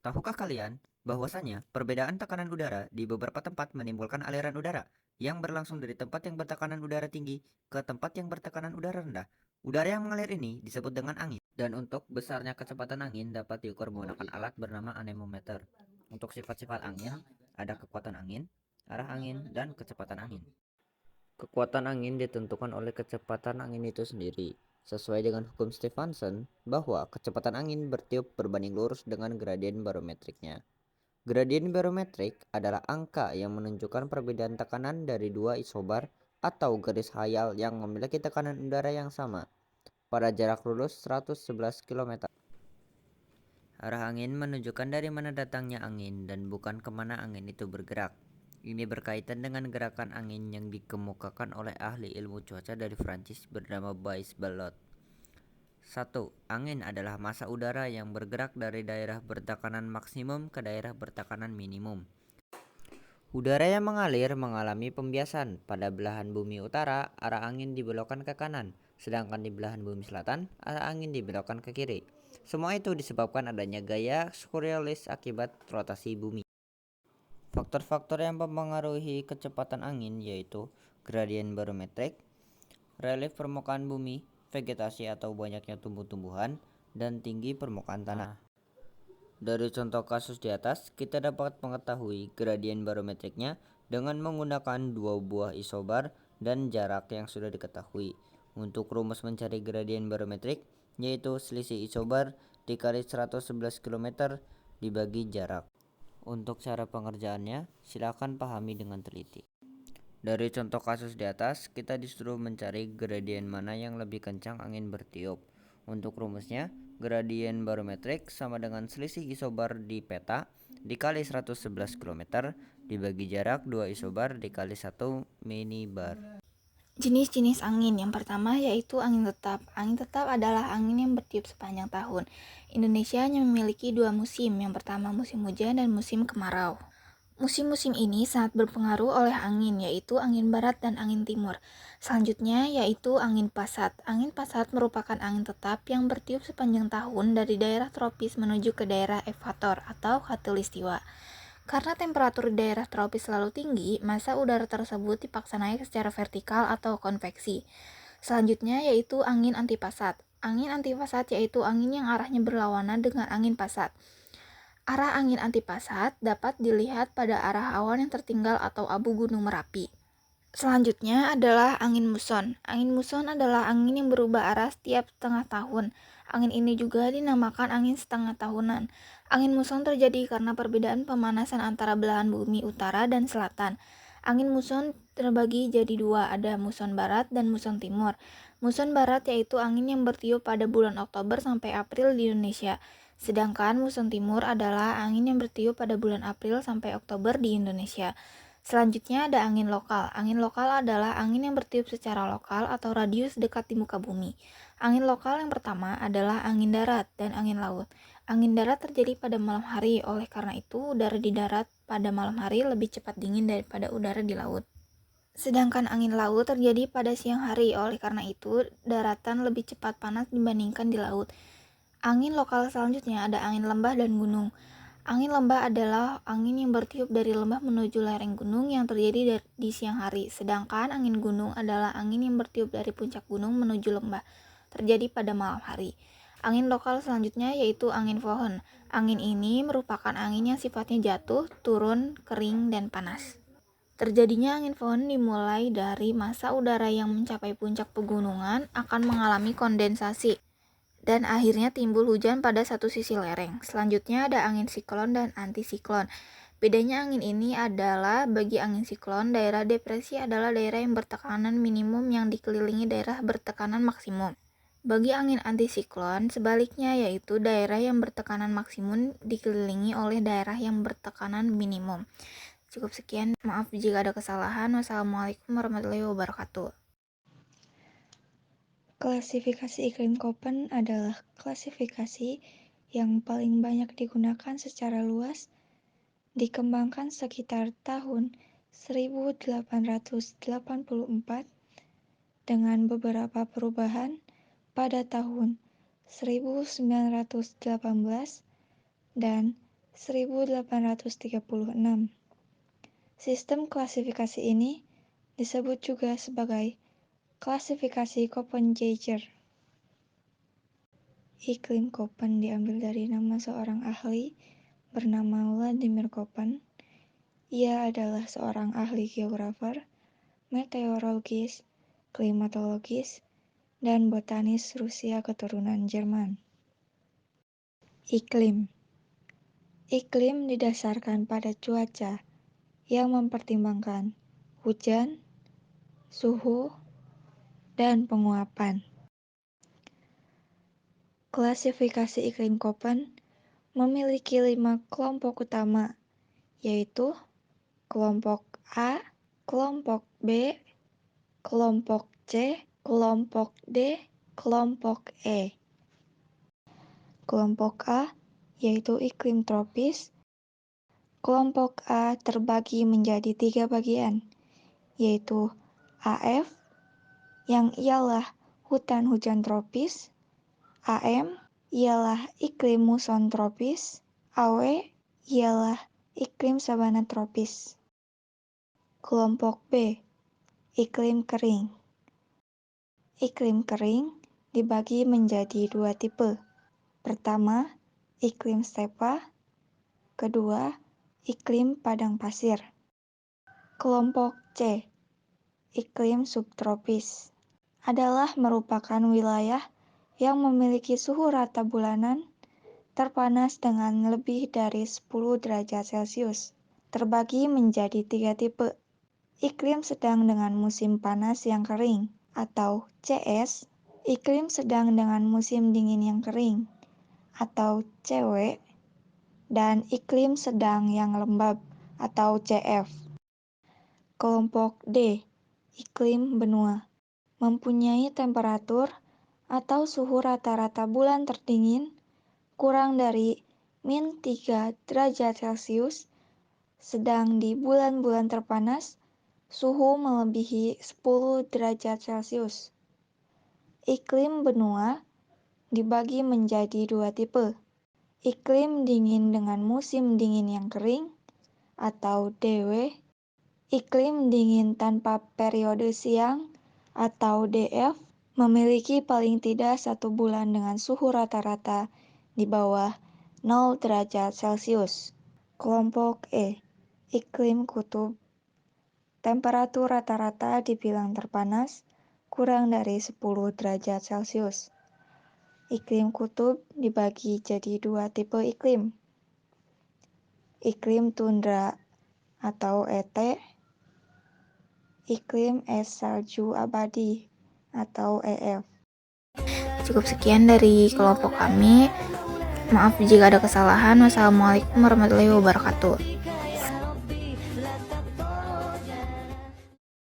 Tahukah kalian bahwasanya perbedaan tekanan udara di beberapa tempat menimbulkan aliran udara yang berlangsung dari tempat yang bertekanan udara tinggi ke tempat yang bertekanan udara rendah? Udara yang mengalir ini disebut dengan angin. Dan untuk besarnya kecepatan angin dapat diukur menggunakan alat bernama anemometer. Untuk sifat-sifat angin, ada kekuatan angin, arah angin, dan kecepatan angin. Kekuatan angin ditentukan oleh kecepatan angin itu sendiri, sesuai dengan hukum Stephenson bahwa kecepatan angin bertiup berbanding lurus dengan gradien barometriknya. Gradien barometrik adalah angka yang menunjukkan perbedaan tekanan dari dua isobar atau garis hayal yang memiliki tekanan udara yang sama pada jarak lurus 111 km. Arah angin menunjukkan dari mana datangnya angin dan bukan kemana angin itu bergerak. Ini berkaitan dengan gerakan angin yang dikemukakan oleh ahli ilmu cuaca dari Prancis bernama Brice Ballot. 1. Angin adalah massa udara yang bergerak dari daerah bertekanan maksimum ke daerah bertekanan minimum. Udara yang mengalir mengalami pembiasan. Pada belahan bumi utara, arah angin dibelokkan ke kanan, sedangkan di belahan bumi selatan, arah angin dibelokkan ke kiri. Semua itu disebabkan adanya gaya Coriolis akibat rotasi bumi. Faktor-faktor yang mempengaruhi kecepatan angin yaitu gradien barometrik, relief permukaan bumi, vegetasi atau banyaknya tumbuh-tumbuhan, dan tinggi permukaan tanah. Dari contoh kasus di atas, kita dapat mengetahui gradien barometriknya dengan menggunakan dua buah isobar dan jarak yang sudah diketahui. Untuk rumus mencari gradien barometrik, yaitu selisih isobar dikali 111 km dibagi jarak. Untuk cara pengerjaannya, silakan pahami dengan teliti. Dari contoh kasus di atas, kita disuruh mencari gradien mana yang lebih kencang angin bertiup. Untuk rumusnya, gradien barometrik sama dengan selisih isobar di peta dikali 111 km dibagi jarak 2 isobar dikali 1 minibar. Jenis-jenis angin yang pertama yaitu angin tetap. Angin tetap adalah angin yang bertiup sepanjang tahun. Indonesia hanya memiliki dua musim, yang pertama musim hujan dan musim kemarau. Musim-musim ini sangat berpengaruh oleh angin, yaitu angin barat dan angin timur. Selanjutnya yaitu angin pasat. Angin pasat merupakan angin tetap yang bertiup sepanjang tahun dari daerah tropis menuju ke daerah ekuator atau khatulistiwa. Karena temperatur di daerah tropis selalu tinggi, massa udara tersebut dipaksa naik secara vertikal atau konveksi. Selanjutnya yaitu angin antipasat. Angin antipasat yaitu angin yang arahnya berlawanan dengan angin pasat. Arah angin antipasat dapat dilihat pada arah awan yang tertinggal atau abu gunung Merapi. Selanjutnya adalah angin muson. Angin muson adalah angin yang berubah arah setiap setengah tahun. Angin ini juga dinamakan angin setengah tahunan. Angin muson terjadi karena perbedaan pemanasan antara belahan bumi utara dan selatan. Angin muson terbagi jadi dua, ada muson barat dan muson timur. Muson barat yaitu angin yang bertiup pada bulan Oktober sampai April di Indonesia. Sedangkan muson timur adalah angin yang bertiup pada bulan April sampai Oktober di Indonesia. Selanjutnya ada angin lokal. Angin lokal adalah angin yang bertiup secara lokal atau radius dekat di muka bumi. Angin lokal yang pertama adalah angin darat dan angin laut. Angin darat terjadi pada malam hari, oleh karena itu udara di darat pada malam hari lebih cepat dingin daripada udara di laut. Sedangkan angin laut terjadi pada siang hari, oleh karena itu daratan lebih cepat panas dibandingkan di laut. Angin lokal selanjutnya ada angin lembah dan gunung. Angin lembah adalah angin yang bertiup dari lembah menuju lereng gunung yang terjadi di siang hari. Sedangkan angin gunung adalah angin yang bertiup dari puncak gunung menuju lembah, terjadi pada malam hari. Angin lokal selanjutnya yaitu angin pohon. Angin ini merupakan angin yang sifatnya jatuh, turun, kering, dan panas. Terjadinya angin pohon dimulai dari massa udara yang mencapai puncak pegunungan akan mengalami kondensasi dan akhirnya timbul hujan pada satu sisi lereng. Selanjutnya ada angin siklon dan antisiklon. Bedanya angin ini adalah bagi angin siklon, daerah depresi adalah daerah yang bertekanan minimum yang dikelilingi daerah bertekanan maksimum. Bagi angin antisiklon, sebaliknya yaitu daerah yang bertekanan maksimum dikelilingi oleh daerah yang bertekanan minimum. Cukup sekian, maaf jika ada kesalahan. Wassalamualaikum warahmatullahi wabarakatuh. Klasifikasi iklim Köppen adalah klasifikasi yang paling banyak digunakan secara luas, dikembangkan sekitar tahun 1884 dengan beberapa perubahan pada tahun 1918 dan 1836. Sistem klasifikasi ini disebut juga sebagai klasifikasi Köppen-Geiger. Iklim Köppen diambil dari nama seorang ahli bernama Vladimir Köppen. Ia adalah seorang ahli geografer, meteorologis, klimatologis, dan botanis Rusia keturunan Jerman. Iklim didasarkan pada cuaca yang mempertimbangkan hujan, suhu, dan penguapan. Klasifikasi iklim Köppen memiliki 5 kelompok utama, yaitu kelompok A, kelompok B, kelompok C, kelompok D, kelompok E. Kelompok A yaitu iklim tropis. Kelompok A terbagi menjadi 3 bagian, yaitu AF, yang ialah hutan hujan tropis, AM, ialah iklim muson tropis, AW, ialah iklim sabana tropis. Kelompok B, iklim kering. Iklim kering dibagi menjadi 2 tipe. Pertama, iklim stepa. Kedua, iklim padang pasir. Kelompok C, iklim subtropis, adalah merupakan wilayah yang memiliki suhu rata bulanan terpanas dengan lebih dari 10 derajat Celcius. Terbagi menjadi 3 tipe. Iklim sedang dengan musim panas yang kering, atau CS. Iklim sedang dengan musim dingin yang kering, atau CW. Dan iklim sedang yang lembab, atau CF. Kelompok D, iklim benua, mempunyai temperatur atau suhu rata-rata bulan terdingin kurang dari -3 derajat Celcius, sedang di bulan-bulan terpanas, suhu melebihi 10 derajat Celcius. Iklim benua dibagi menjadi 2 tipe. Iklim dingin dengan musim dingin yang kering, atau DW. Iklim dingin tanpa periode siang, atau DF, memiliki paling tidak 1 bulan dengan suhu rata-rata di bawah 0 derajat Celcius. Kelompok E, iklim kutub. Temperatur rata-rata dibilang terpanas kurang dari 10 derajat Celcius. Iklim kutub dibagi jadi 2 tipe iklim. Iklim tundra atau ET, iklim es salju abadi atau EF. Cukup sekian dari kelompok kami. Maaf jika ada kesalahan. Wassalamualaikum warahmatullahi wabarakatuh.